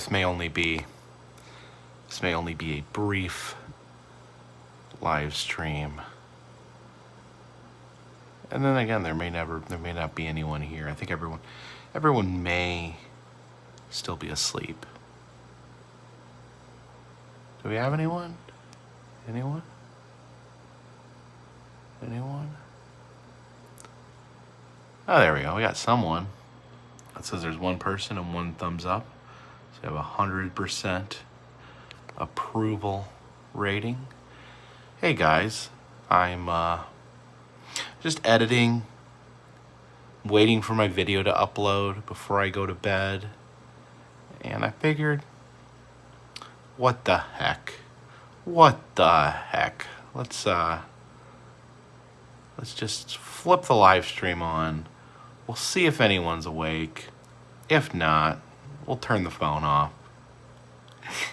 this may only be a brief live stream. And then again, there may not be anyone here. I think everyone may still be asleep. Do we have anyone? Anyone? Oh, there we go. We got someone. It says there's one person and one thumbs up. So we have 100% approval rating. Hey guys, I'm just editing, waiting for my video to upload before I go to bed. And I figured, what the heck? Let's just flip the live stream on. We'll see if anyone's awake. If not, we'll turn the phone off.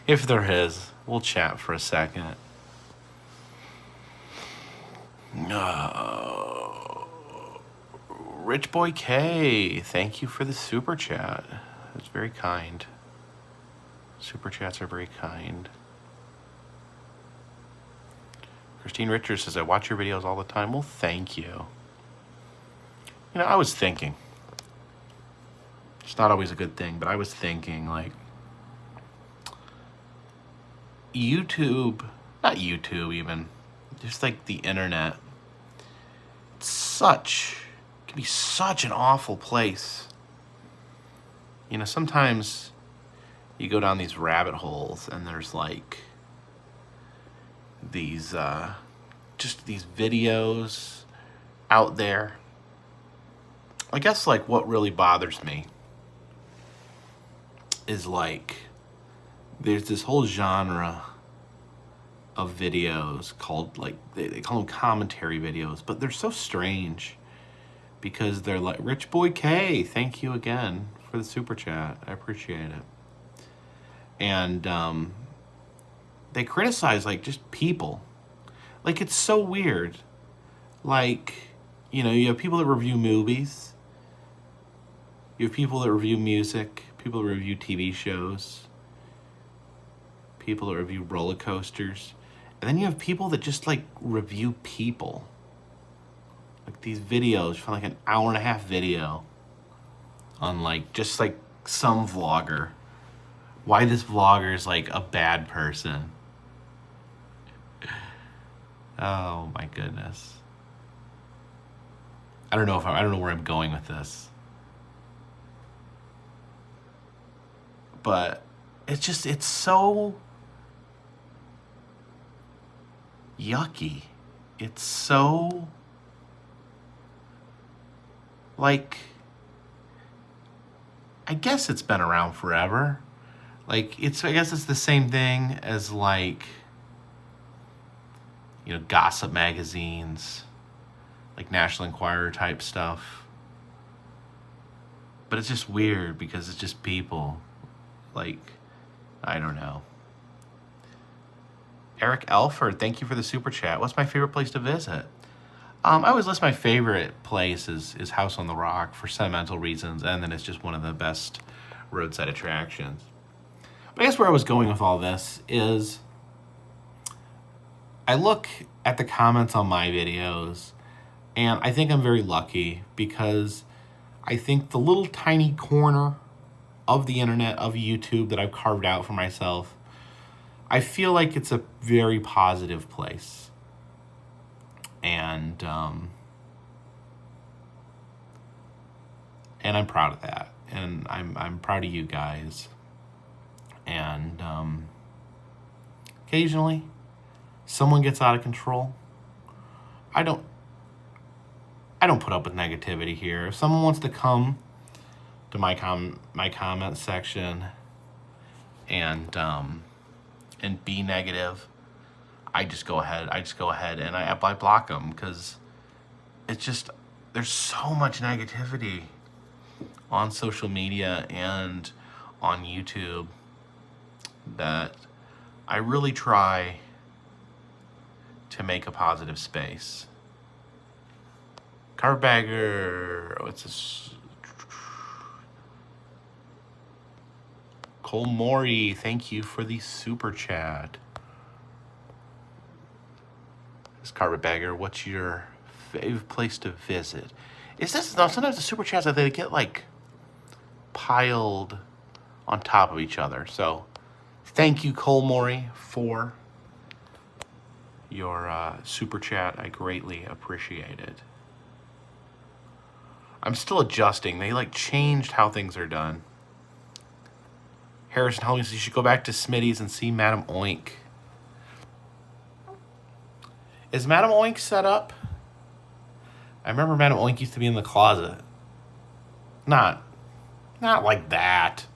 If there is, we'll chat for a second. Rich Boy K, thank you for the super chat. It's very kind. Super chats are very kind. Christine Richards says, I watch your videos all the time. Well, thank you. You know, I was thinking. It's not always a good thing, but I was thinking, like, YouTube, not YouTube even, just like the internet, can be such an awful place. You know, sometimes you go down these rabbit holes and there's like these, just these videos out there. I guess like what really bothers me is like, there's this whole genre of videos called like, they call them commentary videos, but they're so strange because they're like, Rich Boy K, thank you again for the super chat. I appreciate it. And they criticize like just people. Like, it's so weird. Like, you know, you have people that review movies. You have people that review music, people that review TV shows, people that review roller coasters. And then you have people that just like review people. Like these videos for like an hour-and-a-half video on like, just like some vlogger. Why this vlogger is like a bad person. Oh my goodness. I don't know where I'm going with this. But it's so yucky. It's so like, I guess it's been around forever. Like, I guess it's the same thing as like, you know, gossip magazines, like National Enquirer type stuff. But it's just weird because it's just people. Like, I don't know. Eric Elford, thank you for the super chat. What's my favorite place to visit? I always list my favorite place is House on the Rock for sentimental reasons, and then it's just one of the best roadside attractions. But I guess where I was going with all this is I look at the comments on my videos, and I think I'm very lucky because I think the little tiny corner of the internet, of YouTube that I've carved out for myself, I feel like it's a very positive place. And I'm proud of that. And I'm proud of you guys. And occasionally someone gets out of control. I don't put up with negativity here. If someone wants to come to my comment section and be negative, I just go ahead and I block them, because it's just, there's so much negativity on social media and on YouTube that I really try to make a positive space. Carpetbagger, Cole Mori, thank you for the super chat. This Carpetbagger, what's your favorite place to visit? Is this, no, sometimes the super chats, they get like piled on top of each other. So thank you, Cole Mori, for your super chat. I greatly appreciate it. I'm still adjusting. They like changed how things are done. Harrison Helmy says you should go back to Smitty's and see Madam Oink. Is Madam Oink set up? I remember Madam Oink used to be in the closet. Not like that,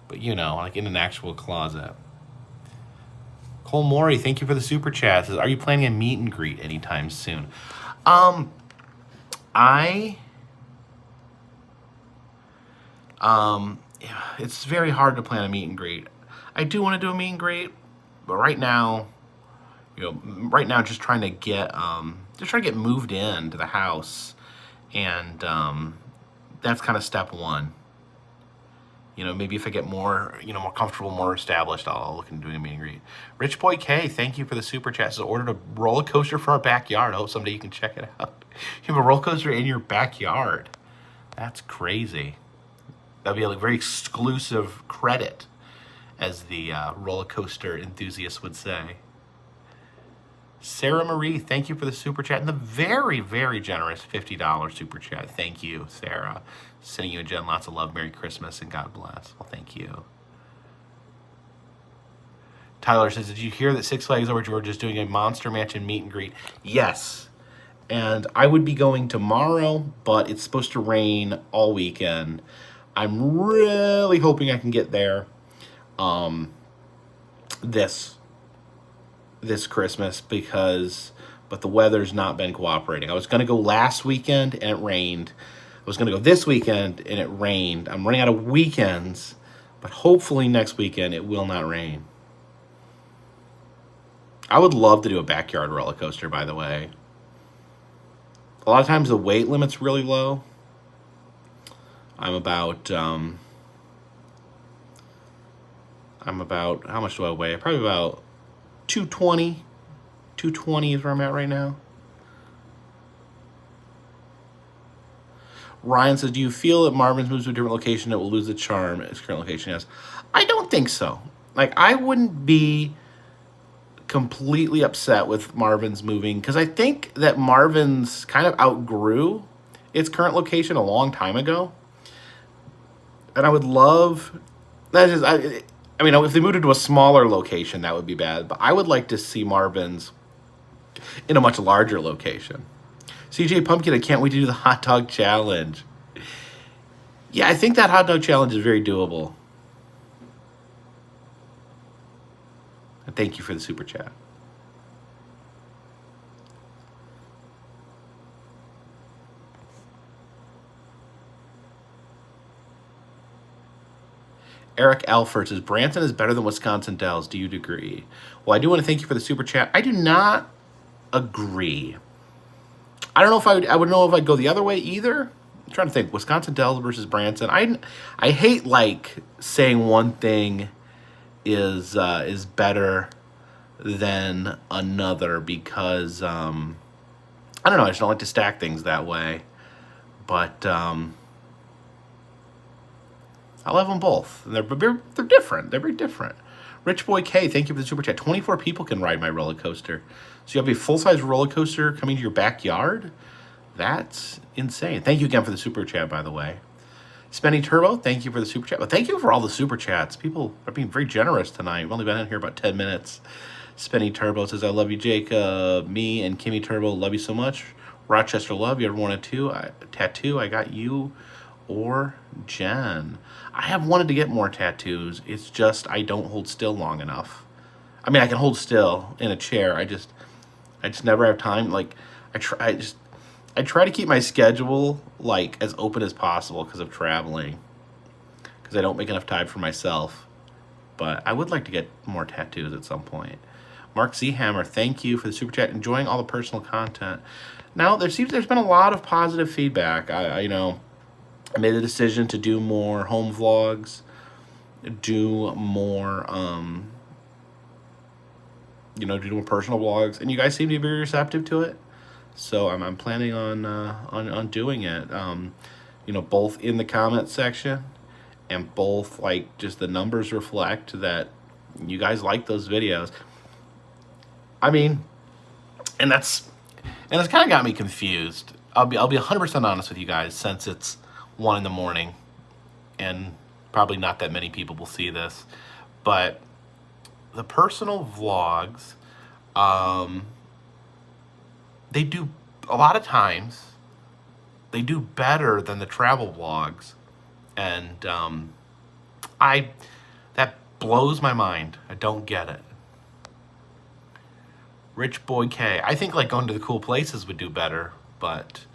but you know, like in an actual closet. Cole Mori, thank you for the super chat. Says, are you planning a meet and greet anytime soon? It's very hard to plan a meet and greet. I do want to do a meet and greet, but right now, just trying to get moved into the house, and that's kind of step one. You know, maybe if I get more, more comfortable, more established, I'll look into doing a meet and greet. Rich Boy K, thank you for the super chat. So ordered a roller coaster for our backyard. I hope someday you can check it out. You have a roller coaster in your backyard. That's crazy. That'd be a very exclusive credit, as the roller coaster enthusiasts would say. Sarah Marie, thank you for the super chat and the very, very generous $50 super chat. Thank you, Sarah. Sending you and Jen lots of love. Merry Christmas and God bless. Well, thank you. Tyler says, did you hear that Six Flags Over Georgia is doing a Monster Mansion meet and greet? Yes. And I would be going tomorrow, but it's supposed to rain all weekend. I'm really hoping I can get there this Christmas, but the weather's not been cooperating. I was going to go last weekend and it rained. I was going to go this weekend and it rained. I'm running out of weekends, but hopefully next weekend it will not rain. I would love to do a backyard roller coaster, by the way. A lot of times the weight limit's really low. I'm about, how much do I weigh? Probably about 220. 220 is where I'm at right now. Ryan says, do you feel that Marvin's moves to a different location that will lose the charm its current location has? I don't think so. Like, I wouldn't be completely upset with Marvin's moving, because I think that Marvin's kind of outgrew its current location a long time ago. And I would love, I mean, if they moved it to a smaller location, that would be bad. But I would like to see Marvin's in a much larger location. CJ Pumpkin, I can't wait to do the hot dog challenge. Yeah, I think that hot dog challenge is very doable. And thank you for the super chat. Eric Alford says, Branson is better than Wisconsin Dells. Do you agree? Well, I do want to thank you for the super chat. I do not agree. I don't know if I would know if I'd go the other way either. I'm trying to think. Wisconsin Dells versus Branson. I hate like saying one thing is better than another, because I don't know. I just don't like to stack things that way. But I love them both. They're different. They're very different. Rich Boy K, thank you for the super chat. 24 people can ride my roller coaster. So you have a full-size roller coaster coming to your backyard? That's insane. Thank you again for the super chat, by the way. Spenny Turbo, thank you for the super chat. Well, thank you for all the super chats. People are being very generous tonight. We've only been in here about 10 minutes. Spenny Turbo says, I love you, Jacob. Me and Kimmy Turbo love you so much. Rochester Love, you ever wanted a tattoo? I got you or Jen. I have wanted to get more tattoos. It's just I don't hold still long enough. I mean, I can hold still in a chair. I just never have time. Like, I try to keep my schedule like as open as possible because of traveling, because I don't make enough time for myself. But I would like to get more tattoos at some point. Mark Zehammer, thank you for the super chat. Enjoying all the personal content. Now, there's been a lot of positive feedback. I made the decision to do more home vlogs. do more, do more personal vlogs, and you guys seem to be very receptive to it. So I'm planning on doing it. Both in the comment section, and both like just the numbers reflect that you guys like those videos. I mean, and it's kind of got me confused. I'll be 100% honest with you guys, since it's 1 in the morning, and probably not that many people will see this, but the personal vlogs, they do, a lot of times, they do better than the travel vlogs, and that blows my mind. I don't get it. Rich Boy K. I think like going to the cool places would do better, but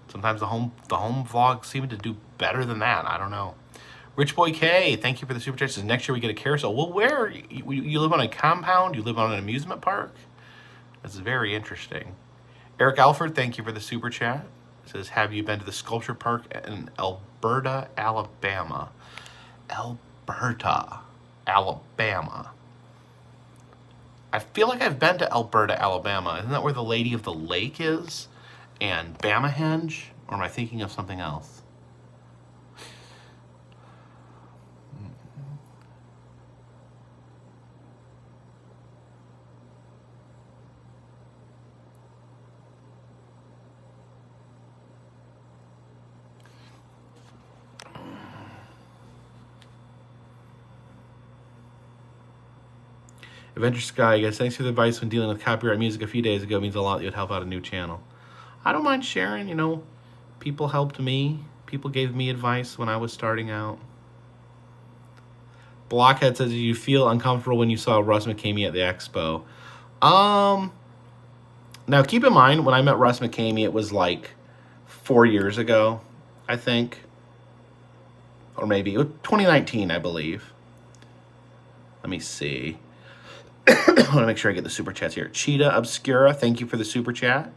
sometimes the home vlogs seem to do better than that. I don't know. Rich Boy K, thank you for the super chat. Says next year we get a carousel. Well, where? You live on a compound? You live on an amusement park? That's very interesting. Eric Alford, thank you for the super chat. Says, have you been to the sculpture park in Alberta, Alabama? Alberta, Alabama. I feel like I've been to Alberta, Alabama. Isn't that where the Lady of the Lake is? And Bamahenge? Or am I thinking of something else? Adventure Sky, guys, thanks for the advice when dealing with copyright music a few days ago. It means a lot. You'd help out a new channel. I don't mind sharing, people helped me. People gave me advice when I was starting out. Blockhead says, did you feel uncomfortable when you saw Russ McCamey at the expo? Now keep in mind, when I met Russ McCamey, it was like 4 years ago, I think. Or maybe, it was 2019, I believe. Let me see. I want to make sure I get the super chats here. Cheetah Obscura, thank you for the super chat.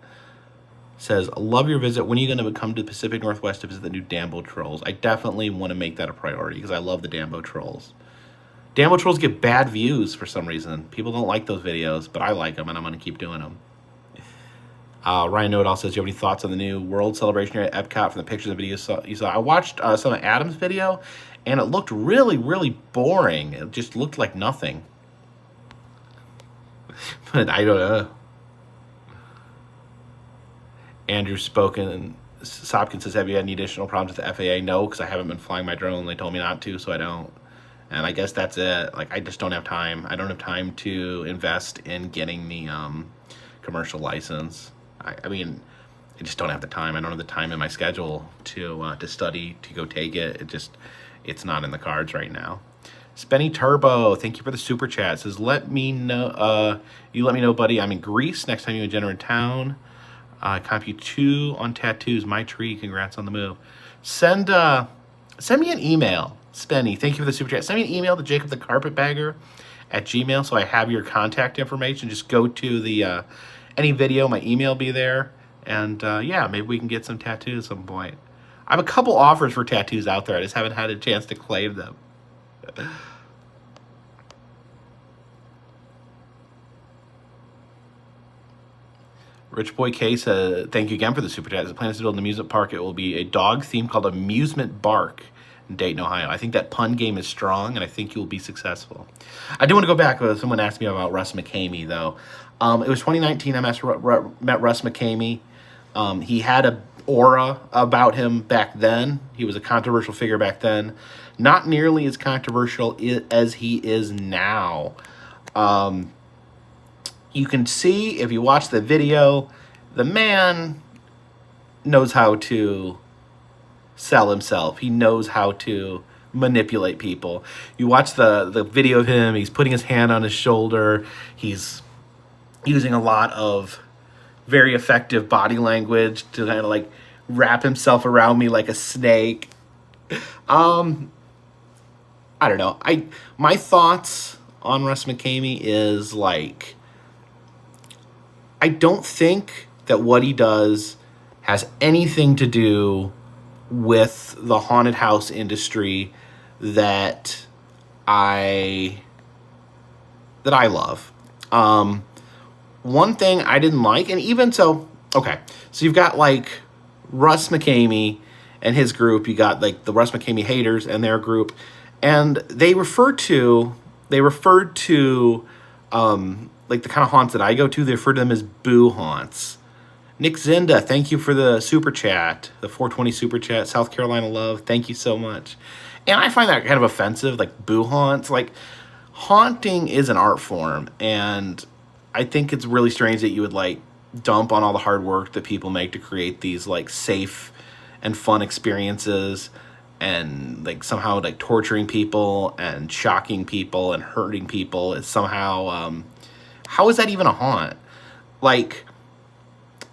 Says, love your visit. When are you going to come to the Pacific Northwest to visit the new Dambo Trolls? I definitely want to make that a priority because I love the Dambo Trolls. Dambo Trolls get bad views for some reason. People don't like those videos, but I like them, and I'm going to keep doing them. Ryan Noedall says, do you have any thoughts on the new World Celebration here at Epcot from the pictures and videos you saw? I watched some of Adam's video, and it looked really, really boring. It just looked like nothing. But I don't know. Andrew Sopkin says, have you had any additional problems with the FAA? No, because I haven't been flying my drone. They told me not to, so I don't. And I guess that's it. Like, I just don't have time. I don't have time to invest in getting the commercial license. I mean, I just don't have the time. I don't have the time in my schedule to study, to go take it. It's not in the cards right now. Spenny Turbo, thank you for the super chat. It says, let me know, buddy. I'm in Greece. Next time you and Jen are in town. Compu 2 on tattoos. My tree. Congrats on the move. Send me an email, Spenny. Thank you for the super chat. Send me an email to Jacob the Carpetbagger at Gmail, so I have your contact information. Just go to the any video. My email will be there. And yeah, maybe we can get some tattoos at some point. I have a couple offers for tattoos out there. I just haven't had a chance to claim them. Rich Boy K said, thank you again for the super chat. As it plans to build an amusement park, it will be a dog theme called Amusement Bark in Dayton, Ohio. I think that pun game is strong, and I think you will be successful. I do want to go back. Someone asked me about Russ McCamey, though. It was 2019 I met Russ McCamey. He had an aura about him back then. He was a controversial figure back then. Not nearly as controversial as he is now. You can see, if you watch the video, the man knows how to sell himself. He knows how to manipulate people. You watch the video of him, he's putting his hand on his shoulder. He's using a lot of very effective body language to kind of like wrap himself around me like a snake. I don't know. My thoughts on Russ McCamey is like, I don't think that what he does has anything to do with the haunted house industry that I love. One thing I didn't like, and even so, okay, so you've got like Russ McCamey and his group. You got like the Russ McCamey haters and their group, and they referred to like the kind of haunts that I go to. They refer to them as boo haunts. Nick Zinda, thank you for the super chat, the 420 super chat. South Carolina love, thank you so much. And I find that kind of offensive, like boo haunts. Like, haunting is an art form, and I think it's really strange that you would like dump on all the hard work that people make to create these like safe and fun experiences, and like somehow like torturing people and shocking people and hurting people is somehow how is that even a haunt? Like,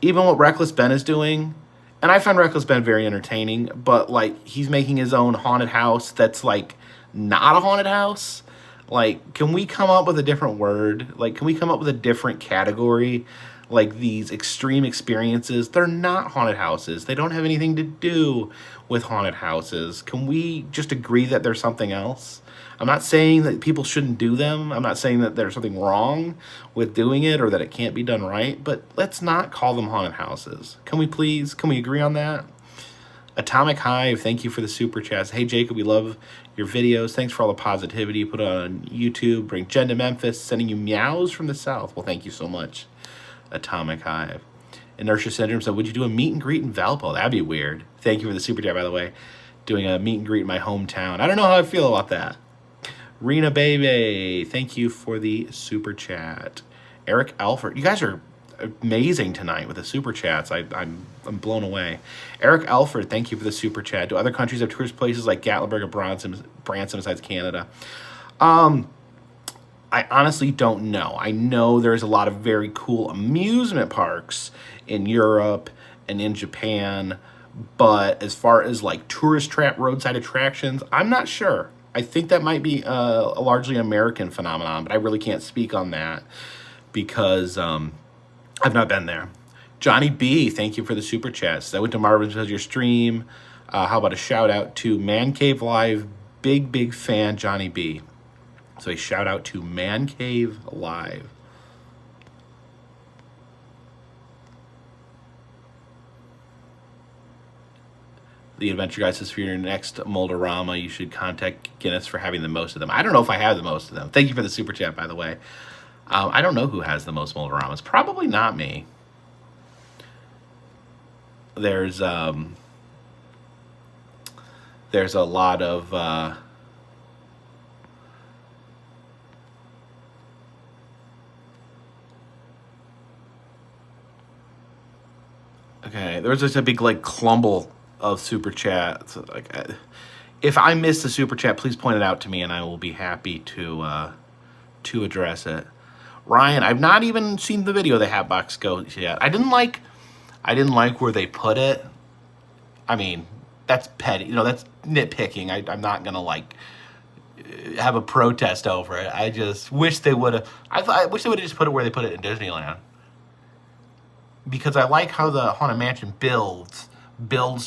even what Reckless Ben is doing, and I find Reckless Ben very entertaining, but like he's making his own haunted house that's like not a haunted house. Like, can we come up with a different word? Like, can we come up with a different category? Like, these extreme experiences, they're not haunted houses. They don't have anything to do with haunted houses. Can we just agree that there's something else? I'm not saying that people shouldn't do them. I'm not saying that there's something wrong with doing it or that it can't be done right, but let's not call them haunted houses. Can we please? Can we agree on that? Atomic Hive, thank you for the super chats. Hey, Jacob, we love your videos. Thanks for all the positivity you put on YouTube. Bring Jen to Memphis, sending you meows from the South. Well, thank you so much, Atomic Hive. Inertia Syndrome said, would you do a meet and greet in Valpo? That'd be weird. Thank you for the super chat, by the way. Doing a meet and greet in my hometown. I don't know how I feel about that. Rena Bebe, thank you for the super chat. Eric Alford, you guys are amazing tonight with the super chats. I'm blown away. Eric Alford, thank you for the super chat. Do other countries have tourist places like Gatlinburg or Branson besides Canada? I honestly don't know. I know there's a lot of very cool amusement parks in Europe and in Japan, but as far as like tourist trap roadside attractions, I'm not sure. I think that might be a largely American phenomenon, but I really can't speak on that because I've not been there. Johnny B, thank you for the super chats. I went to Marvin's because of your stream. How about a shout out to Man Cave Live? Big fan, Johnny B. So a shout out to Man Cave Live. The Adventure Guy says, for your next Moldorama, you should contact Guinness for having the most of them. I don't know if I have the most of them. Thank you for the super chat, by the way. I don't know who has the most Moldoramas. Probably not me. There's a lot of okay, there was just a big like clumble of super chats. Like, if I missed the super chat, please point it out to me, and I will be happy to address it. Ryan, I've not even seen the video of the Hatbox Ghost yet. I didn't like where they put it. I mean, that's petty. You know, that's nitpicking. I'm not gonna like have a protest over it. I just wish they would have. I wish they would have just put it where they put it in Disneyland. Because I like how the Haunted Mansion builds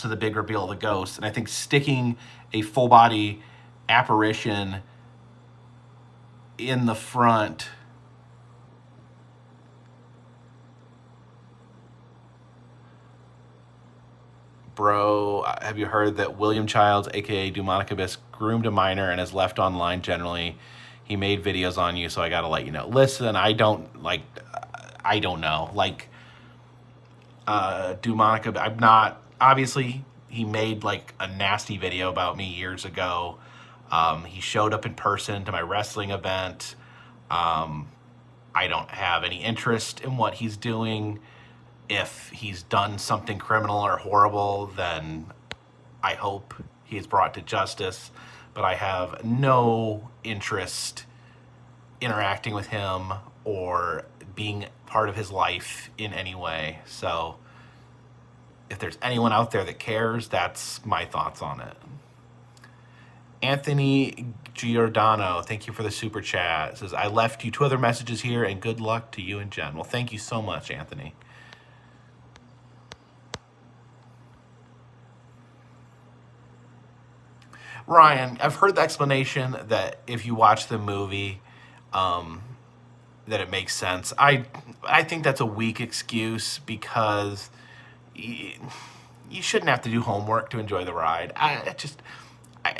to the big reveal of the ghost, and I think sticking a full body apparition in the front Bro, have you heard that William Childs, aka Dumonicabus, groomed a minor and is left online generally? He made videos on you, so I gotta let you know. Listen, I don't know. Like, Dumonica, I'm not, obviously, he made like a nasty video about me years ago. He showed up in person to my wrestling event. I don't have any interest in what he's doing. If he's done something criminal or horrible, then I hope he is brought to justice. But I have no interest interacting with him or being part of his life in any way. So if there's anyone out there that cares, that's my thoughts on it. Anthony Giordano, thank you for the super chat. Says, I left you 2 other messages here, and good luck to you and Jen. Well, thank you so much, Anthony. Ryan, I've heard the explanation that if you watch the movie, that it makes sense. I think that's a weak excuse because you shouldn't have to do homework to enjoy the ride. It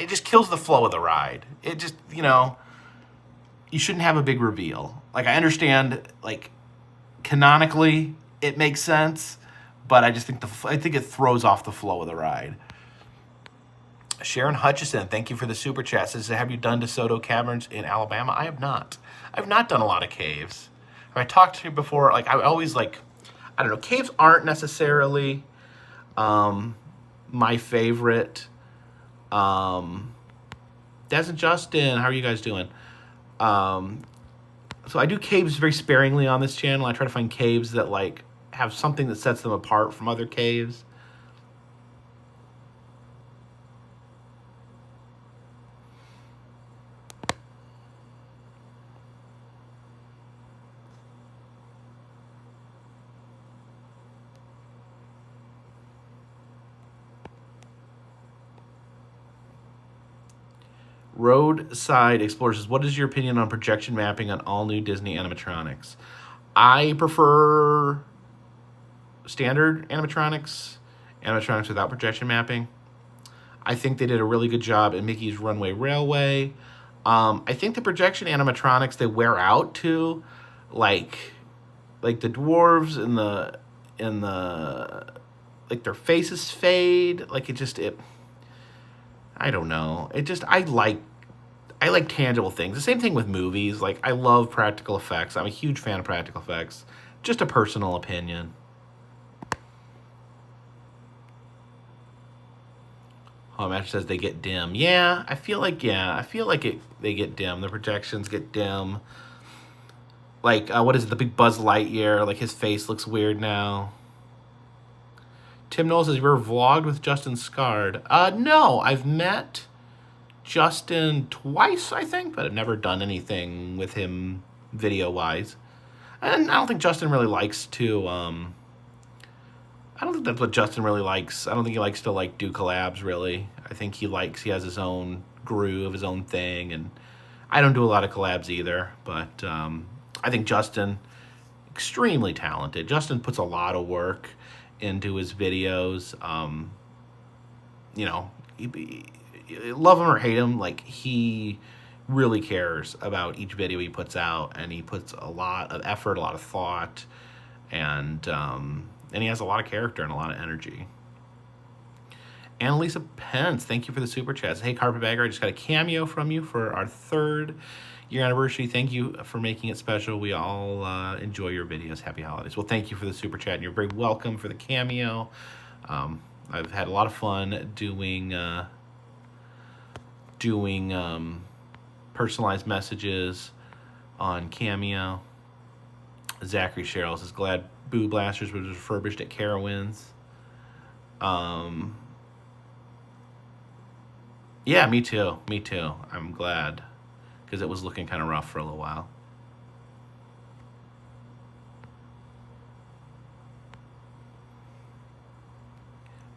just kills the flow of the ride. It just, you shouldn't have a big reveal. Like, I understand, like, canonically it makes sense, but I just think it throws off the flow of the ride. Sharon Hutchison, thank you for the super chat. Says, have you done DeSoto Caverns in Alabama? I have not. I've not done a lot of caves. Have I talked to you before? Like, I always, like, I don't know. Caves aren't necessarily my favorite. Des and Justin, how are you guys doing? So I do caves very sparingly on this channel. I try to find caves that, like, have something that sets them apart from other caves. Roadside Explorers, what is your opinion on projection mapping on all new Disney animatronics? I prefer standard animatronics without projection mapping. I think they did a really good job in Mickey's Runaway Railway. I think the projection animatronics, they wear out too, like the dwarves and the like their faces fade. Like I don't know. I like tangible things. The same thing with movies. Like, I love practical effects. I'm a huge fan of practical effects. Just a personal opinion. Match says they get dim. Yeah, I feel like they get dim. The projections get dim. Like, what is it? The big Buzz Lightyear. Like, his face looks weird now. Tim Knowles says, you've ever vlogged with Justin Scard? No, I've met Justin twice, I think, but I've never done anything with him video-wise. And I don't think Justin really likes to, I don't think that's what Justin really likes. I don't think he likes to, like, do collabs, really. I think he has his own groove, his own thing, and I don't do a lot of collabs either, but I think Justin, extremely talented. Justin puts a lot of work into his videos. Love him or hate him, like, he really cares about each video he puts out, and he puts a lot of effort, a lot of thought, and he has a lot of character and a lot of energy. Annalisa Pence, thank you for the super chats. Hey, Carpetbagger, I just got a cameo from you for our 3rd year anniversary. Thank you for making it special. We all enjoy your videos. Happy holidays. Well, thank you for the super chat, and you're very welcome for the cameo. I've had a lot of fun doing personalized messages on Cameo. Zachary Sherrill says, glad Boo Blasters was refurbished at Carowinds. Yeah, me too. I'm glad, because it was looking kind of rough for a little while.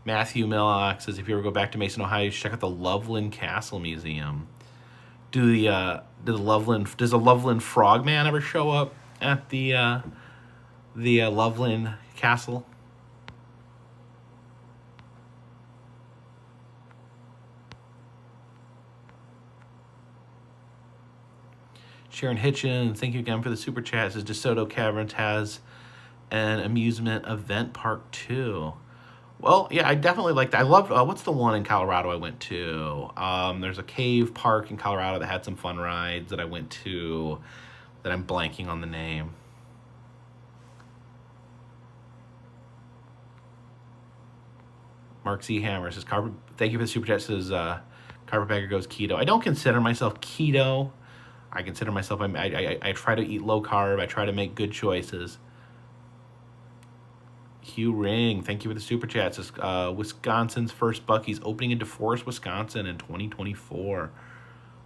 Matthew Millock says, if you ever go back to Mason, Ohio, you should check out the Loveland Castle Museum. Does the Loveland Frogman ever show up at the Loveland Castle? Sharon Hitchens, thank you again for the super chat. It says DeSoto Caverns has an amusement event park too. Well, yeah, I definitely like that. I love, what's the one in Colorado I went to? There's a cave park in Colorado that had some fun rides that I went to that I'm blanking on the name. Mark C. Hammer says, thank you for the super chat. Says, Carpetbagger goes keto. I don't consider myself keto. I consider myself, I try to eat low carb. I try to make good choices. Hugh Ring, thank you for the super chat. Says, Wisconsin's first Buc-ee's opening in DeForest, Wisconsin in 2024.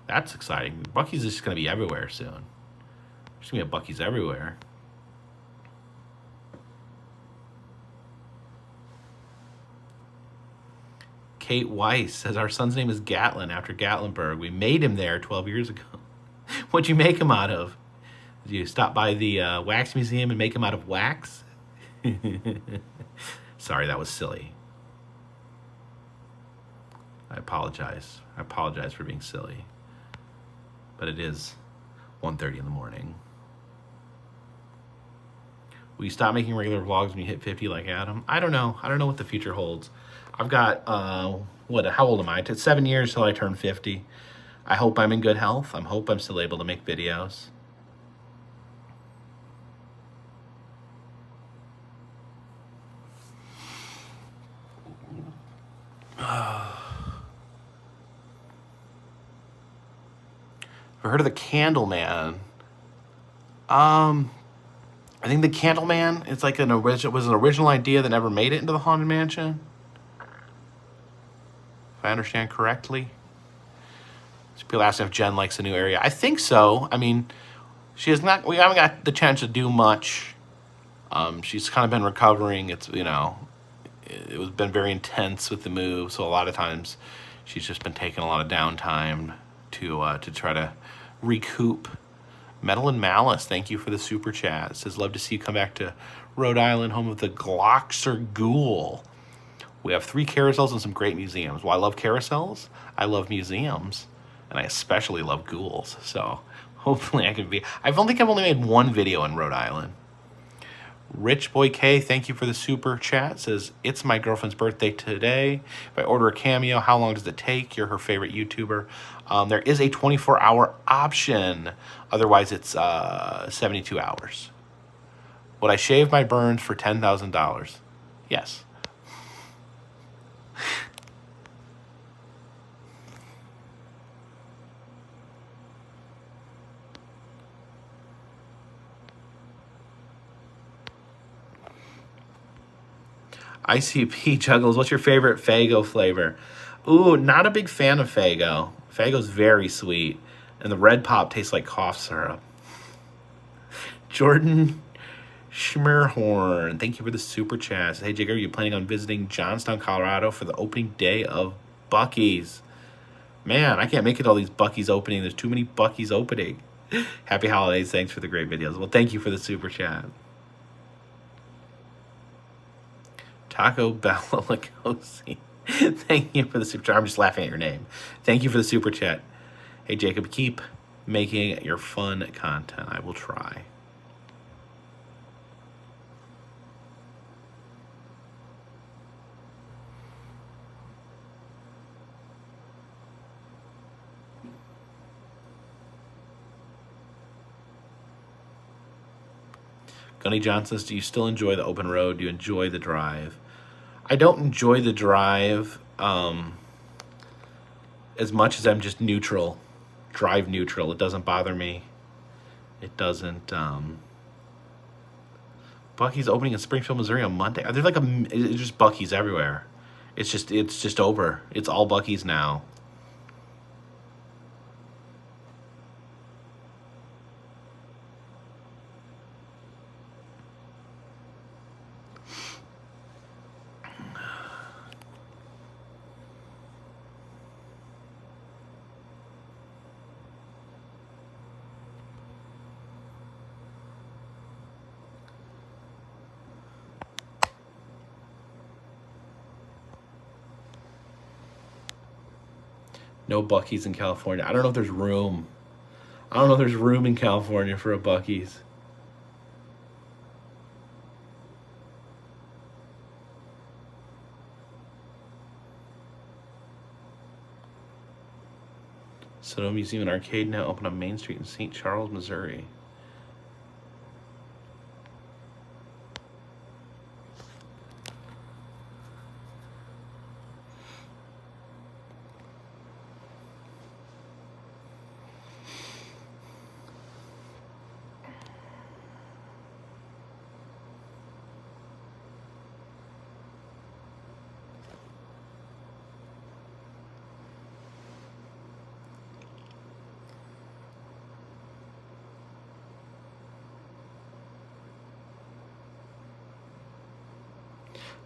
That's exciting. Buc-ee's is just going to be everywhere soon. There's going to be a Buc-ee's everywhere. Kate Weiss says our son's name is Gatlin after Gatlinburg. We made him there 12 years ago. What'd you make him out of? Did you stop by the wax museum and make him out of wax? Sorry, that was silly. I apologize. I apologize for being silly. But it is 1:30 in the morning. Will you stop making regular vlogs when you hit 50 like Adam? I don't know. I don't know what the future holds. I've got, how old am I? It's 7 years till I turn 50. I hope I'm in good health. I hope I'm still able to make videos. I've heard of the Candleman. I think the Candleman, it's like was an original idea that never made it into the Haunted Mansion. If I understand correctly. So people asking if Jen likes the new area. I think so. I mean, we haven't got the chance to do much. She's kind of been recovering. It's, you know, it was been very intense with the move. So a lot of times she's just been taking a lot of downtime to try to recoup. Metal and Malice, thank you for the super chat. It says, love to see you come back to Rhode Island, home of the Glockser Ghoul. We have 3 carousels and some great museums. Well, I love carousels, I love museums, and I especially love ghouls. So hopefully I can be... I don't think I've only made 1 video in Rhode Island. Rich Boy K, thank you for the super chat. It says, it's my girlfriend's birthday today. If I order a Cameo, how long does it take? You're her favorite YouTuber. There is a 24-hour option. Otherwise, it's 72 hours. Would I shave my burns for $10,000? Yes. ICP Juggles, what's your favorite Faygo flavor? Ooh, not a big fan of Faygo. Faygo's very sweet, and the red pop tastes like cough syrup. Jordan Schmerhorn, thank you for the super chat. Hey, Jigger, are you planning on visiting Johnstown, Colorado for the opening day of Buc-ee's? Man, I can't make it to all these Buc-ee's opening. There's too many Buc-ee's opening. Happy holidays. Thanks for the great videos. Well, thank you for the super chat. Taco Bell Lugosi. Thank you for the super chat. I'm just laughing at your name. Thank you for the super chat. Hey, Jacob, keep making your fun content. I will try. Gunny Johnson says, do you still enjoy the open road? Do you enjoy the drive? I don't enjoy the drive as much as I'm just neutral, drive neutral. It doesn't bother me. It doesn't. Buc-ee's opening in Springfield, Missouri on Monday. Are there like it's just Buc-ee's everywhere? It's just over. It's all Buc-ee's now. No Buc-ee's in California. I don't know if there's room. I don't know if there's room in California for a Buc-ee's. Soto Museum and Arcade now open on Main Street in St. Charles, Missouri.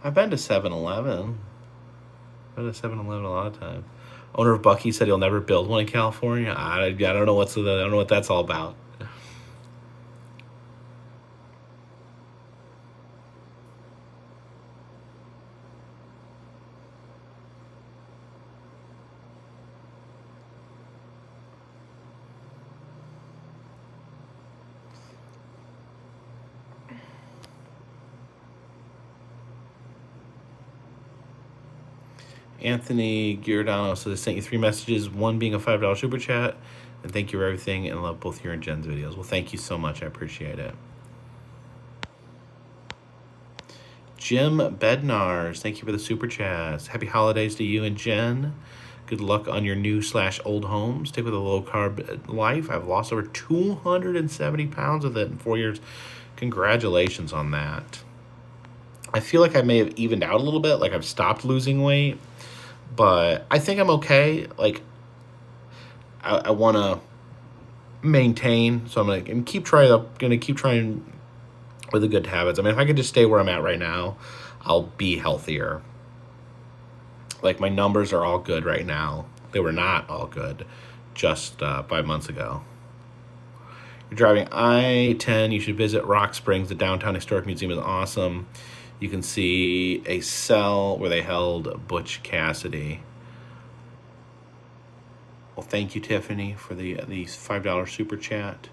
I've been to 7-Eleven. been to 7-Eleven a lot of times. Owner of Bucky said he'll never build one in California. I don't know I don't know what that's all about. Anthony Giordano says, I sent you 3 messages, one being a $5 super chat, and thank you for everything, and love both your and Jen's videos. Well, thank you so much. I appreciate it. Jim Bednars, thank you for the super chats. Happy holidays to you and Jen. Good luck on your new / old home. Stick with a low-carb life. I've lost over 270 pounds with it in 4 years. Congratulations on that. I feel like I may have evened out a little bit, like I've stopped losing weight. But I think I'm okay. Like, I want to maintain, so I'm gonna keep trying with the good habits. I mean, if I could just stay where I'm at right now, I'll be healthier. Like, my numbers are all good right now. They were not all good just 5 months ago. You're driving I-10. You should visit Rock Springs. The Downtown Historic Museum is awesome. You can see a cell where they held Butch Cassidy. Well, thank you, Tiffany, for the $5 super chat.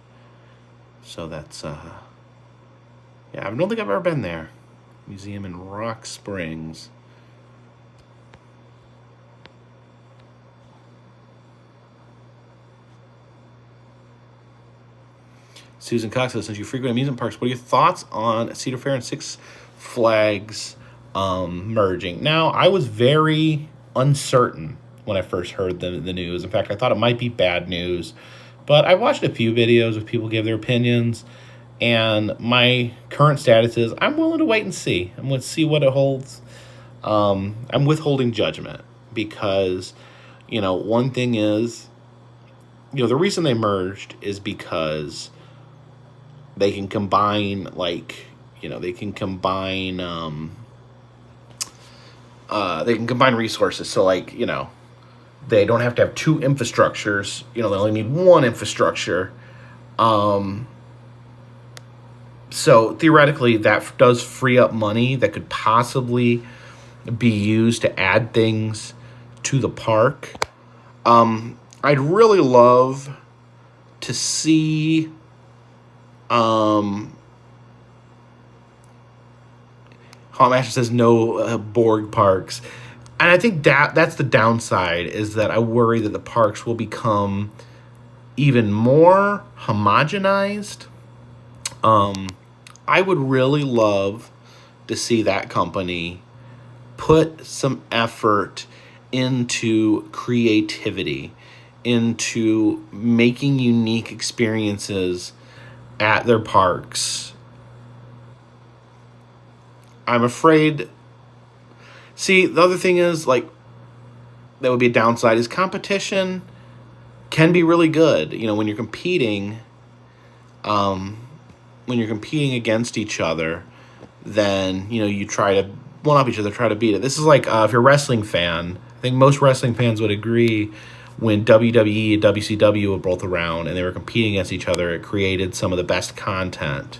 So that's yeah, I don't think I've ever been there. Museum in Rock Springs. Susan Cox says, since you frequent amusement parks, what are your thoughts on Cedar Fair and Six Flags merging? Now, I was very uncertain when I first heard the news. In fact, I thought it might be bad news. But I watched a few videos of people give their opinions, and my current status is I'm willing to wait and see. I'm going to see what it holds. I'm withholding judgment because, one thing is, the reason they merged is because they can combine, they can combine resources. So, they don't have to have 2 infrastructures. They only need 1 infrastructure. So theoretically, that does free up money that could possibly be used to add things to the park. I'd really love to see Hot Master says no Borg parks. And I think that's the downside, is that I worry that the parks will become even more homogenized. I would really love to see that company put some effort into creativity, into making unique experiences at their parks. I'm afraid. See, the other thing is, that would be a downside, is competition can be really good. When you're competing, against each other, then, you try to one-up each other, try to beat it. This is like, if you're a wrestling fan, I think most wrestling fans would agree, when WWE and WCW were both around and they were competing against each other, it created some of the best content.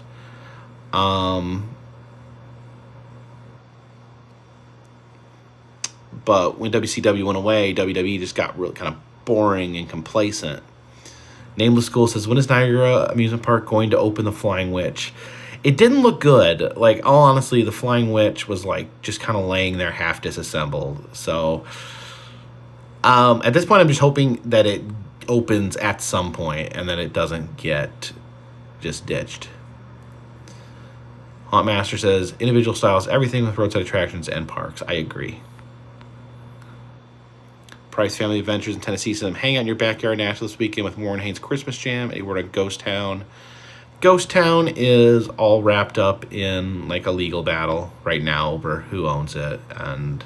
But when WCW went away, WWE just got real kind of boring and complacent. Nameless School says, when is Niagara Amusement Park going to open the Flying Witch? It didn't look good. All honestly, the Flying Witch was just kind of laying there half disassembled. So at this point, I'm just hoping that it opens at some point and that it doesn't get just ditched. Haunt Master says, individual styles, everything with roadside attractions and parks. I agree. Price Family Adventures in Tennessee says, hang out in your backyard Nashville this weekend with Warren Haynes Christmas Jam. A word on Ghost Town. Ghost Town is all wrapped up in a legal battle right now over who owns it. And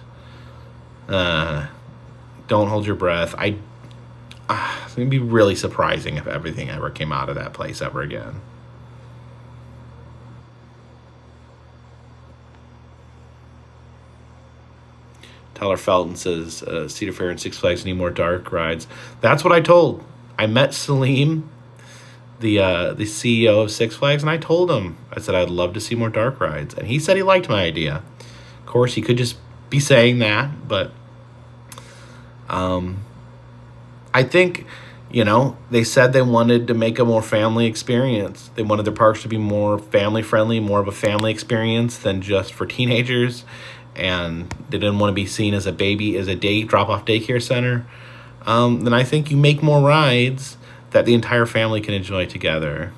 don't hold your breath. It's going to be really surprising if everything ever came out of that place ever again. Tyler Felton says Cedar Fair and Six Flags need more dark rides. That's what I told. I met Salim, the CEO of Six Flags, and I told him, I said I'd love to see more dark rides, and he said he liked my idea. Of course, he could just be saying that, but I think, you know, they said they wanted to make a more family experience. They wanted their parks to be more family friendly, more of a family experience than just for teenagers, and they didn't want to be seen as a drop-off daycare center. Then I think you make more rides that the entire family can enjoy together.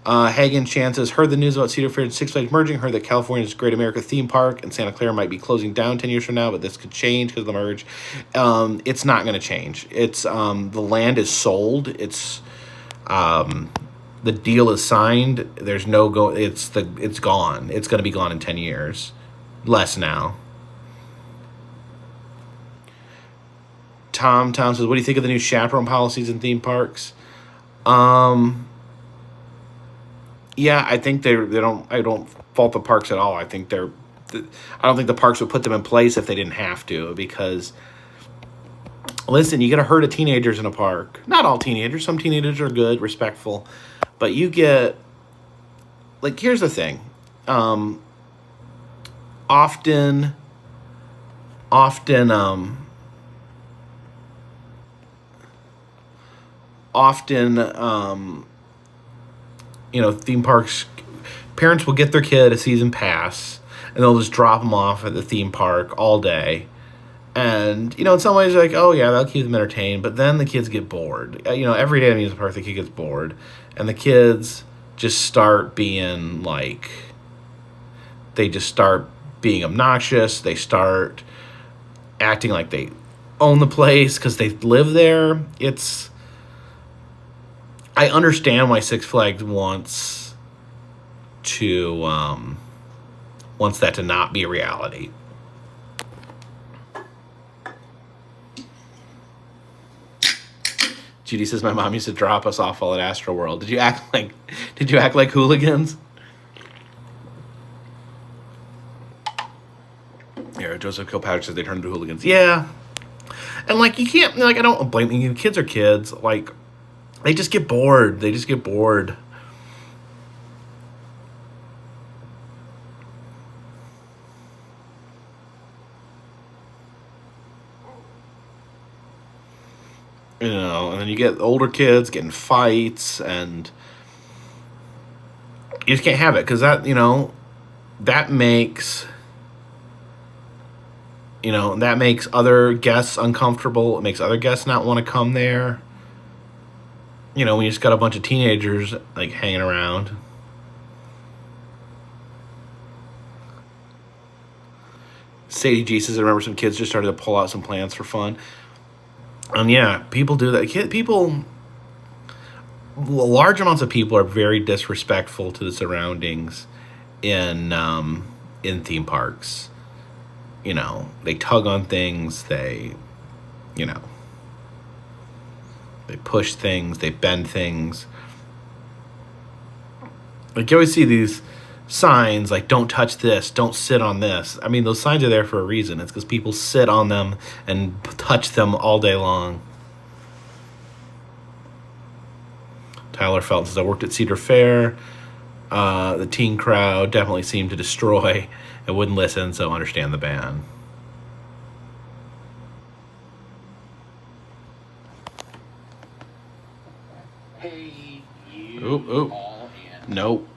Hagen Chan says, heard the news about Cedar Fair and Six Flags merging, heard that California's Great America Theme Park and Santa Clara might be closing down 10 years from now, but this could change because of the merge. It's not going to change. It's the land is sold. It's the deal is signed. There's no go. It's gone. It's going to be gone in 10 years. Less now. Tom says, what do you think of the new chaperone policies in theme parks? Yeah, I think I don't fault the parks at all. I don't think the parks would put them in place if they didn't have to, because listen, you get a herd of teenagers in a park. Not all teenagers. Some teenagers are good, respectful, but you get, like, here's the thing. Often you know, theme parks, parents will get their kid a season pass and they'll just drop them off at the theme park all day. And, you know, in some ways, like, oh yeah, that'll keep them entertained. But then the kids get bored. You know, every day at the amusement park, the kid gets bored. And the kids just start being like, they just start being obnoxious. They start acting like they own the place because they live there. I understand why Six Flags wants that to not be a reality. Judy says, my mom used to drop us off all at Astro World. Did you act like hooligans? Yeah, Joseph Kilpatrick says they turned into hooligans. Yeah. And, like, you can't, like, I don't blame you. Kids are kids. Like, they just get bored. You know, and then you get older kids getting fights, and you just can't have it, because that, you know, that makes other guests uncomfortable. It makes other guests not want to come there. You know, when you just got a bunch of teenagers, like, hanging around. Sadie G says, I remember some kids just started to pull out some plants for fun. And yeah, people do that. Large amounts of people are very disrespectful to the surroundings in theme parks. You know, they tug on things, they push things, they bend things. Like, you always see these signs like, don't touch this, don't sit on this. I mean, those signs are there for a reason. It's because people sit on them and touch them all day long. Tyler Felton says, I worked at Cedar Fair. The teen crowd definitely seemed to destroy and wouldn't listen, so understand the ban. Hey, you. Nope.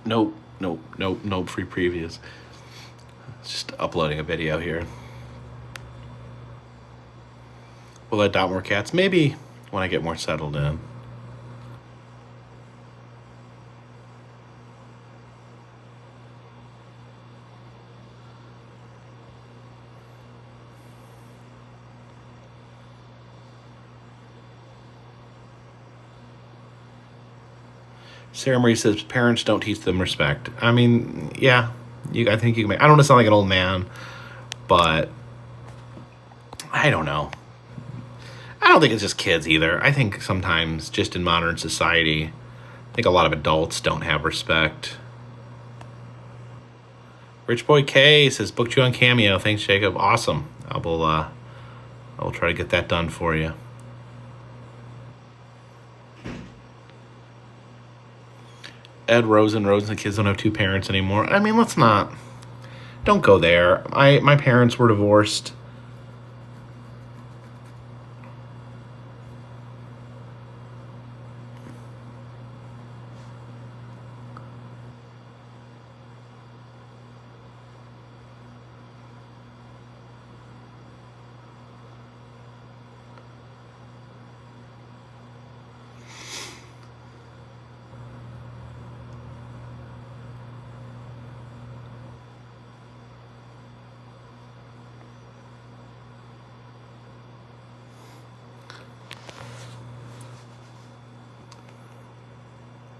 Free previews. Just uploading a video here. Will I adopt more cats? Maybe when I get more settled in. Sarah Marie says parents don't teach them respect. I mean, yeah, I think you can make. I don't want to sound like an old man, but I don't know. I don't think it's just kids either. I think sometimes just in modern society, I think a lot of adults don't have respect. Rich Boy K says, booked you on Cameo. Thanks, Jacob. Awesome. I will try to get that done for you. Ed Rosen and the kids don't have two parents anymore. I mean, let's not. Don't go there. My parents were divorced.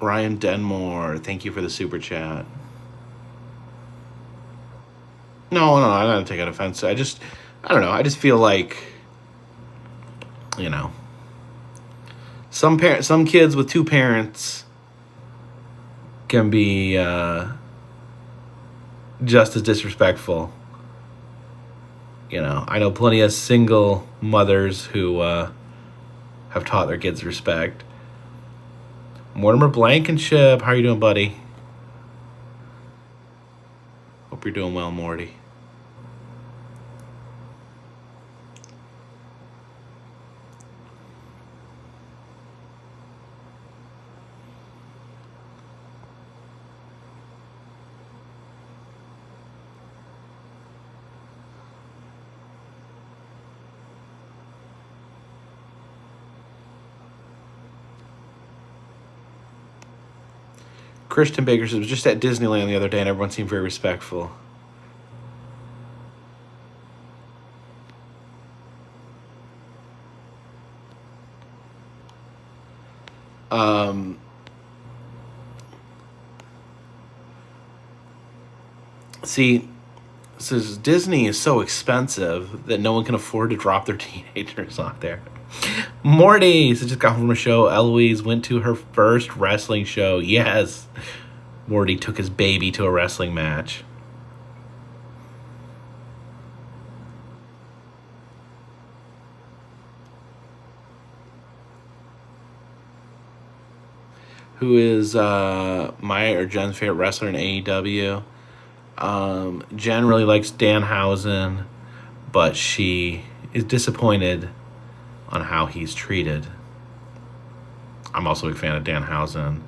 Ryan Denmore, thank you for the super chat. No, I'm not taking offense. I don't know. I just feel like, you know, some kids with two parents can be just as disrespectful. You know, I know plenty of single mothers who have taught their kids respect. Mortimer Blankenship, how are you doing, buddy? Hope you're doing well, Morty. Christian Baker says, was just at Disneyland the other day and everyone seemed very respectful. See, says Disney is so expensive that no one can afford to drop their teenagers off there. Morty just got home from a show. Eloise went to her first wrestling show. Yes. Morty took his baby to a wrestling match. Who is my or Jen's favorite wrestler in AEW? Jen really likes Danhausen, but she is disappointed on how he's treated. I'm also a big fan of Danhausen.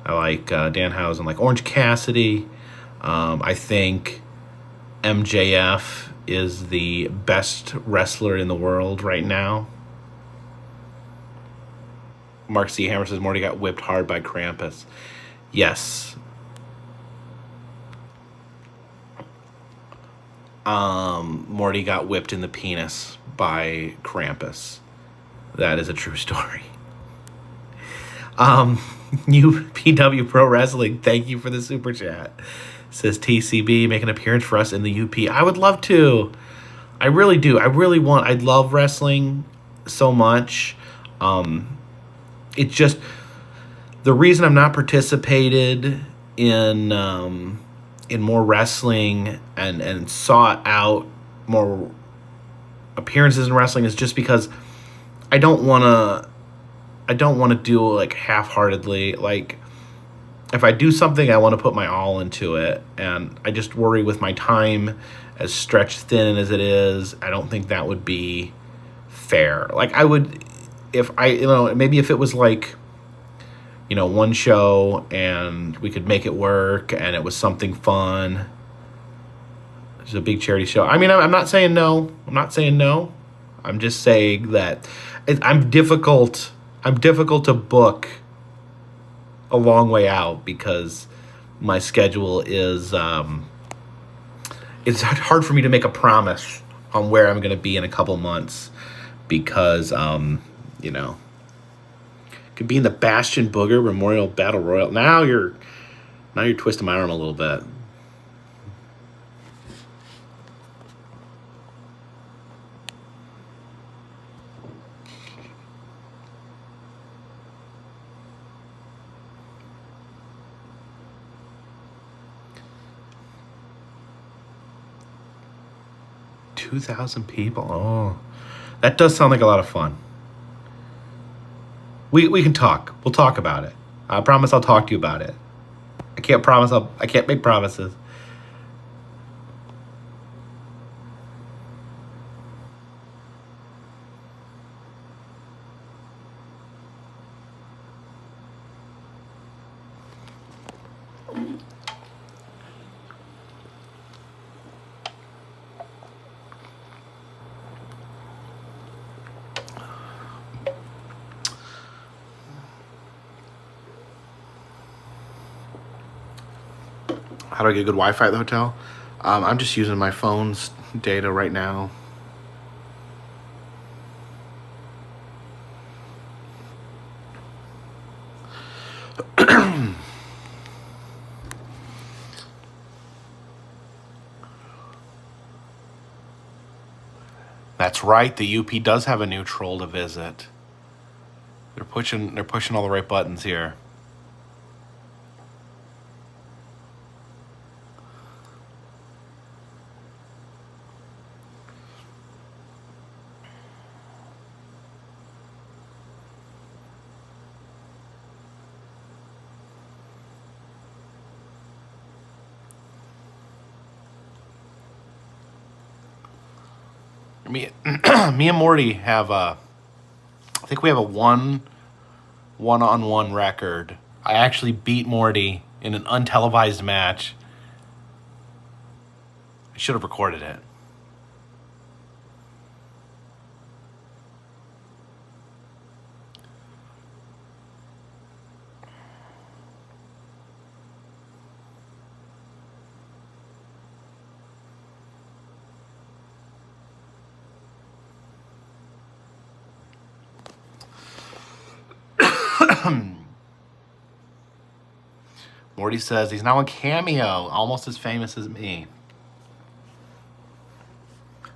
I like Danhausen, like Orange Cassidy. I think MJF is the best wrestler in the world right now. Mark C. Hammer says Morty got whipped hard by Krampus. Yes. Morty got whipped in the penis by Krampus. That is a true story. UPW Pro Wrestling, thank you for the super chat. Says TCB, make an appearance for us in the UP. I would love to. I really do. I love wrestling so much. It's just the reason I'm not participated in more wrestling and sought out more appearances in wrestling is just because I don't want to do it like half-heartedly. Like if I do something, I want to put my all into it, and I just worry with my time as stretched thin as it is, I don't think that would be fair. Like I would, maybe if it was like, one show and we could make it work and it was something fun. It's a big charity show. I mean, I'm not saying no. I'm just saying that I'm difficult to book a long way out because my schedule is it's hard for me to make a promise on where I'm going to be in a couple months because could be in the Bastion Booger Memorial Battle Royal. Now you're twisting my arm a little bit. 2,000 people. Oh, that does sound like a lot of fun. We can talk. We'll talk about it. I promise I'll talk to you about it. I can't promise. I can't make promises. How do I get good Wi-Fi at the hotel? I'm just using my phone's data right now. That's right. The UP does have a new troll to visit. They're pushing all the right buttons here. Me and Morty have I think we have a one-on-one record. I actually beat Morty in an untelevised match. I should have recorded it. Morty says he's now on Cameo, almost as famous as me.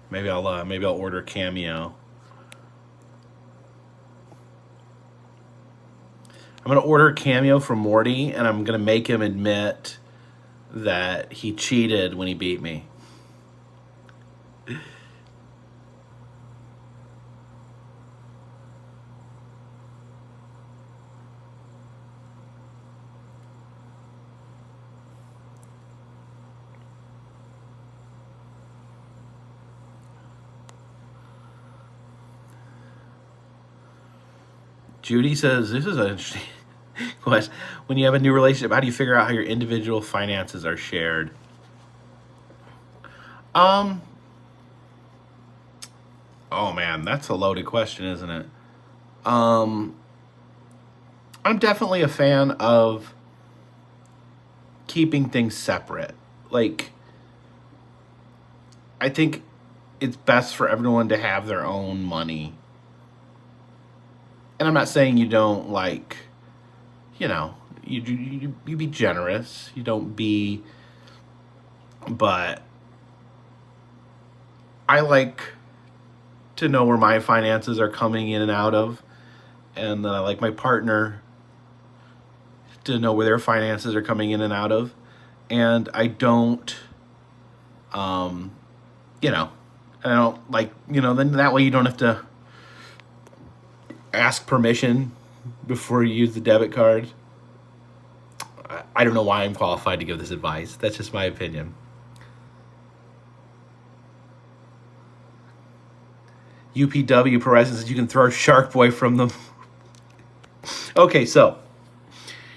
Maybe I'll order Cameo. I'm gonna order Cameo from Morty, and I'm gonna make him admit that he cheated when he beat me. Judy says, this is an interesting question. When you have a new relationship, how do you figure out how your individual finances are shared? Oh man, that's a loaded question, isn't it? I'm definitely a fan of keeping things separate. Like, I think it's best for everyone to have their own money. And I'm not saying you don't, like, you know, you be generous. You don't be, but I like to know where my finances are coming in and out of. And then I like my partner to know where their finances are coming in and out of. And I don't, you know, I don't like, you know, then that way you don't have to ask permission before you use the debit card. I don't know why I'm qualified to give this advice. That's just my opinion. UPW Perez says you can throw Shark Boy from them. Okay, so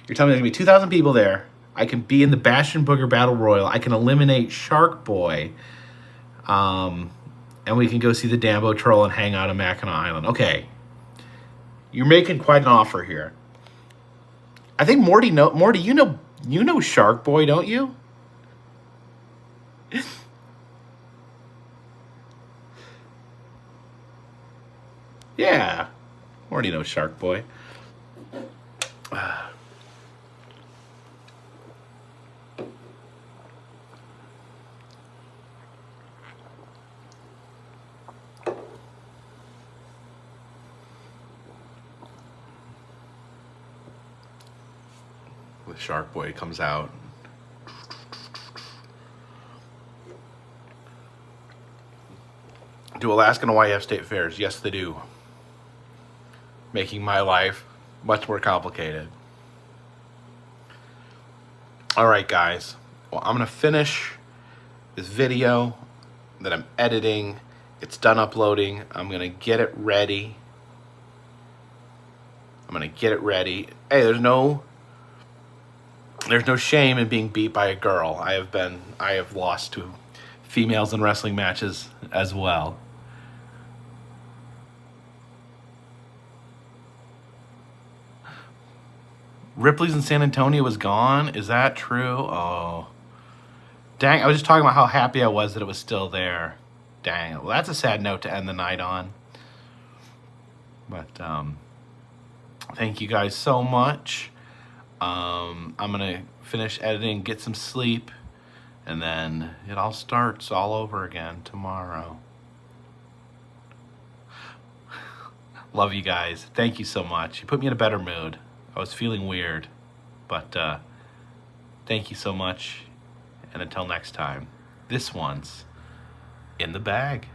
you're telling me there's going to be 2,000 people there. I can be in the Bastion Booger Battle Royal. I can eliminate Shark Boy. And we can go see the Dambo Troll and hang out on Mackinac Island. Okay. You're making quite an offer here. I think Morty, you know Shark Boy, don't you? Yeah. Morty knows Shark Boy. The Shark Boy comes out. Do Alaska and Hawaii have state fairs? Yes, they do. Making my life much more complicated. All right, guys. Well, I'm going to finish this video that I'm editing. It's done uploading. I'm going to get it ready. Hey, there's no shame in being beat by a girl. I have lost to females in wrestling matches as well. Ripley's in San Antonio was gone? Is that true? Oh. Dang, I was just talking about how happy I was that it was still there. Dang, well, that's a sad note to end the night on. But, thank you guys so much. I'm going to finish editing, get some sleep, and then it all starts all over again tomorrow. Love you guys. Thank you so much. You put me in a better mood. I was feeling weird, but thank you so much, and until next time, this one's in the bag.